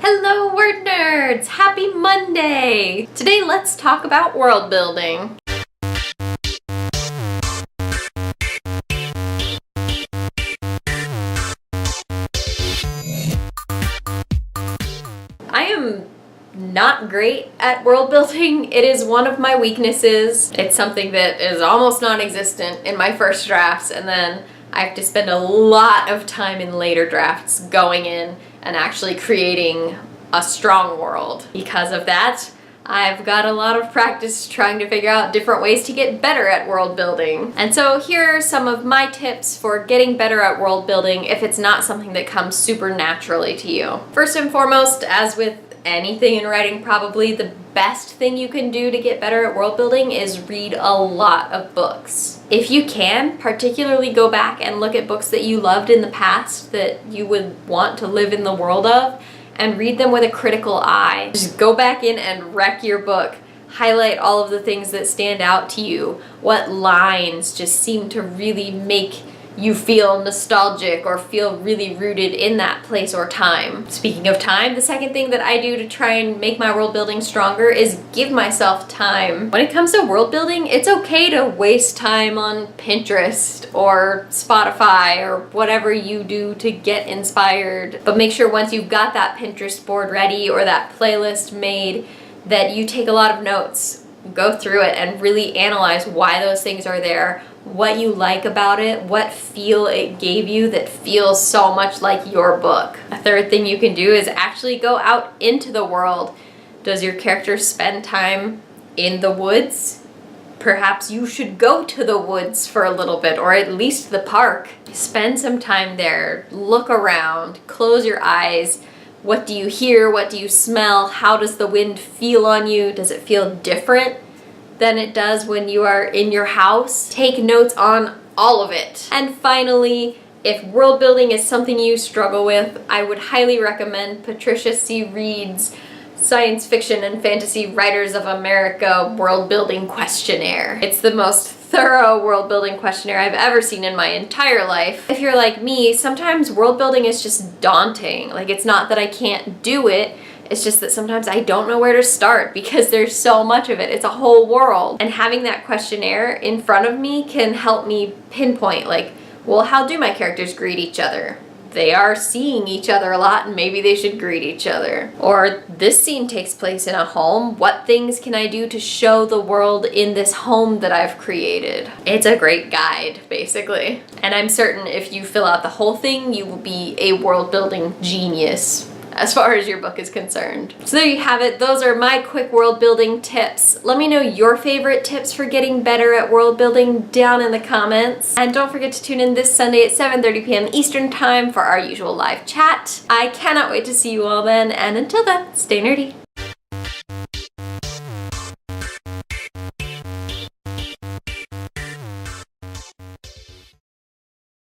Hello word nerds! Happy Monday! Today let's talk about world building. I am not great at world building. It is one of my weaknesses. It's something that is almost non-existent in my first drafts, and then I have to spend a lot of time in later drafts going in and actually creating a strong world. Because of that, I've got a lot of practice trying to figure out different ways to get better at world building. And so here are some of my tips for getting better at world building if it's not something that comes super naturally to you. First and foremost, as with anything in writing, probably the best thing you can do to get better at world building is read a lot of books. If you can, particularly go back and look at books that you loved in the past that you would want to live in the world of, and read them with a critical eye. Just go back in and wreck your book. Highlight all of the things that stand out to you. What lines just seem to really make you feel nostalgic or feel really rooted in that place or time. Speaking of time, the second thing that I do to try and make my world building stronger is give myself time. When it comes to world building, it's okay to waste time on Pinterest or Spotify or whatever you do to get inspired. But make sure once you've got that Pinterest board ready or that playlist made that you take a lot of notes. Go through it and really analyze why those things are there, what you like about it, what feel it gave you that feels so much like your book. A third thing you can do is actually go out into the world. Does your character spend time in the woods? Perhaps you should go to the woods for a little bit, or at least the park. Spend some time there, look around, close your eyes. What do you hear? What do you smell? How does the wind feel on you? Does it feel different than it does when you are in your house? Take notes on all of it. And finally, if world building is something you struggle with, I would highly recommend Patricia C. Reed's Science Fiction and Fantasy Writers of America World Building Questionnaire. It's the most thorough world building questionnaire I've ever seen in my entire life. If you're like me, sometimes world building is just daunting. Like, it's not that I can't do it, it's just that sometimes I don't know where to start because there's so much of it. It's a whole world. And having that questionnaire in front of me can help me pinpoint, like, well, how do my characters greet each other? They are seeing each other a lot and maybe they should greet each other. Or this scene takes place in a home. What things can I do to show the world in this home that I've created? It's a great guide, basically. And I'm certain if you fill out the whole thing, you will be a world building genius as far as your book is concerned. So there you have it. Those are my quick world building tips. Let me know your favorite tips for getting better at world building down in the comments. And don't forget to tune in this Sunday at 7:30 p.m. Eastern Time for our usual live chat. I cannot wait to see you all then, and until then, stay nerdy.